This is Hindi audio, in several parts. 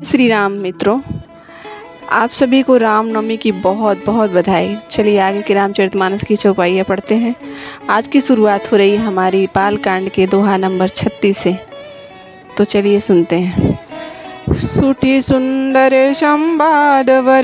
श्री राम मित्रों, आप सभी को रामनवमी की बहुत बहुत बधाई। चलिए आगे के रामचरितमानस की चौपाइयाँ पढ़ते हैं। आज की शुरुआत हो रही है हमारी बाल कांड के दोहा नंबर 36 से। तो चलिए सुनते हैं। सुठी सुंदर संवाद वर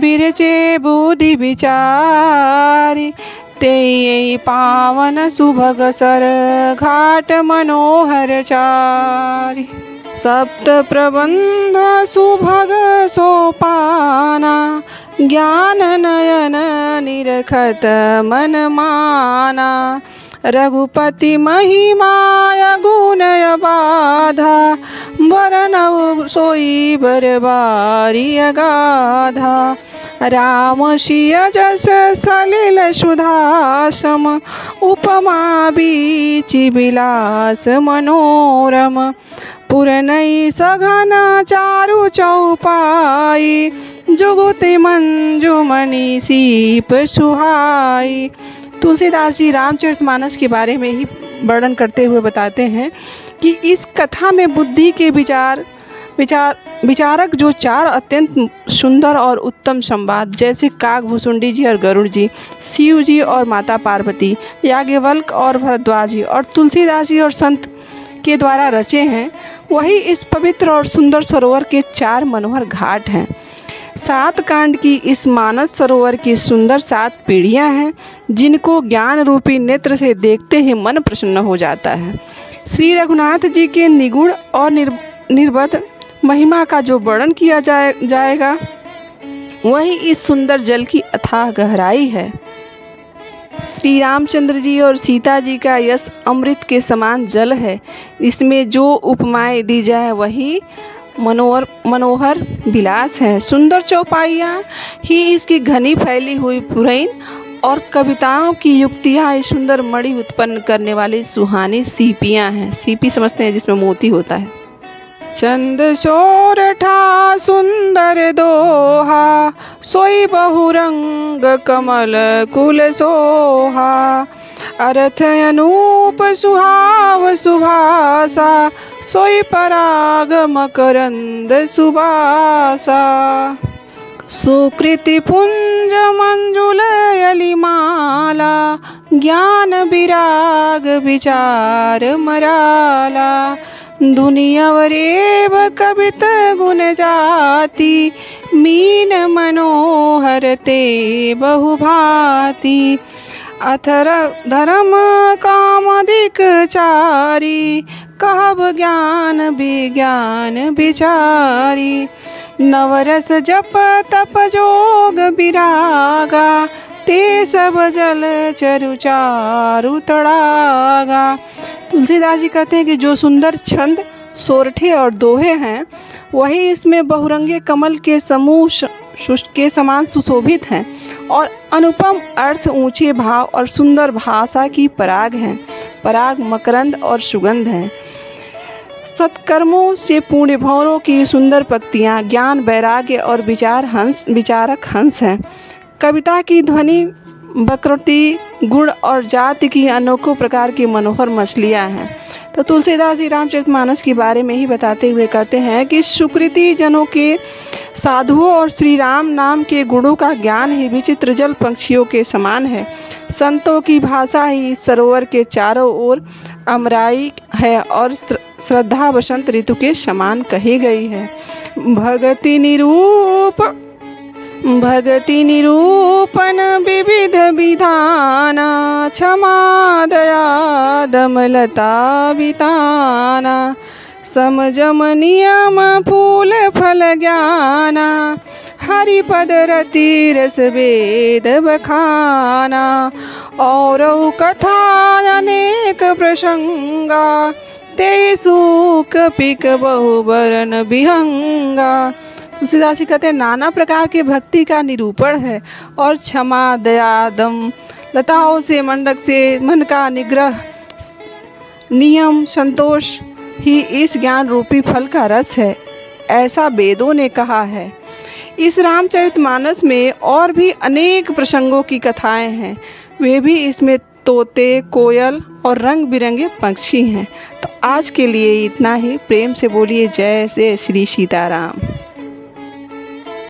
बिरचे बुद्धि विचारी, ते पावन सुभग सर घाट मनोहर चारी। सप्त प्रबंध सुभग सोपाना, ज्ञान नयन निरखत मन माना। रघुपति महिमाय गुणय बाधा, बरनउ सोई बरबारी अगाधा। राम सिय जस सलिल सुधासम, उपमा बीच विलास मनोरम। पुरनई सघन चारु चौपाई, जुगुति मंजुमणि सीप सुहाई। तुलसीदास जी रामचरितमानस के बारे में ही वर्णन करते हुए बताते हैं कि इस कथा में बुद्धि के विचारक जो चार अत्यंत सुंदर और उत्तम संवाद, जैसे काकभूषुंडी जी और गरुड़ जी, शिव जी और माता पार्वती, याज्ञवल्क्य और भरद्वाज जी और तुलसीदास जी और संत के द्वारा रचे हैं, वही इस पवित्र और सुंदर सरोवर के चार मनोहर घाट हैं। 7 कांड की इस मानस सरोवर की सुंदर 7 पीढ़ियां हैं, जिनको ज्ञान रूपी नेत्र से देखते ही मन प्रसन्न हो जाता है। श्री रघुनाथ जी के निगुण और निर्बध महिमा का जो वर्णन किया जाएगा, वही इस सुंदर जल की अथाह गहराई है। श्री रामचंद्र जी और सीता जी का यश अमृत के समान जल है। इसमें जो उपमाएं दी जाए वही मनोहर विलास है। सुंदर चौपाइयाँ ही इसकी घनी फैली हुई पुरैन और कविताओं की युक्तियाँ इस सुंदर मणि उत्पन्न करने वाली सुहानी सीपियाँ हैं। सीपी समझते हैं जिसमें मोती होता है। चंद सोरठा सुंदर दोहा, सोई बहुरंग कमल कुल सोहा। अर्थ अनूप सुहाव सुभासा, सोई पराग मकरंद सुबासा। सुकृति पुंज मंजुल यलिमाला, ज्ञान विराग विचार मराला। दुनियावरेव कवित गुण जाति, मीन मनोहर ते बहुभाति। अथर धर्म काम अधिक चारी, कहब ज्ञान विज्ञान विचारी। नवरस जप तप जोग विरागा, ते सब जल चरु चारु तड़ागा। तुलसीदास जी कहते हैं कि जो सुंदर छंद, सोरठे और दोहे हैं, वही इसमें बहुरंगे कमल के समूह के समान सुशोभित हैं और अनुपम अर्थ, ऊंचे भाव और सुंदर भाषा की पराग हैं। पराग मकरंद और सुगंध हैं। सत्कर्मों से पूर्ण भंवरों की सुंदर पंक्तियाँ, ज्ञान वैराग्य और विचारक हंस हैं। कविता की ध्वनि, वक्रति, गुण और जाति की अनोखों प्रकार की मनोहर मछलियाँ हैं। तो तुलसीदास जी रामचरितमानस के बारे में ही बताते हुए कहते हैं कि सुकृति जनों के, साधुओं और श्री राम नाम के गुणों का ज्ञान ही विचित्र जल पक्षियों के समान है। संतों की भाषा ही सरोवर के चारों ओर अमराई है और श्रद्धा वसंत ऋतु के समान कही गई है। भगति निरूपण विविध विधाना, क्षमा दया दमलता विताना। समजम नियम फूल फल ज्ञाना, हरिपद रति रस वेद बखाना। और कथा अनेक प्रसंगा, ते सुख पिक बहुबरन विहंगा। तुलसीदास जी कहते हैं नाना प्रकार के भक्ति का निरूपण है और क्षमा दया दम लताओं से मंडक से मन का निग्रह, नियम संतोष ही इस ज्ञान रूपी फल का रस है, ऐसा वेदों ने कहा है। इस रामचरितमानस में और भी अनेक प्रसंगों की कथाएं हैं, वे भी इसमें तोते, कोयल और रंग बिरंगे पक्षी हैं। तो आज के लिए इतना ही। प्रेम से बोलिए जय श्री सीताराम।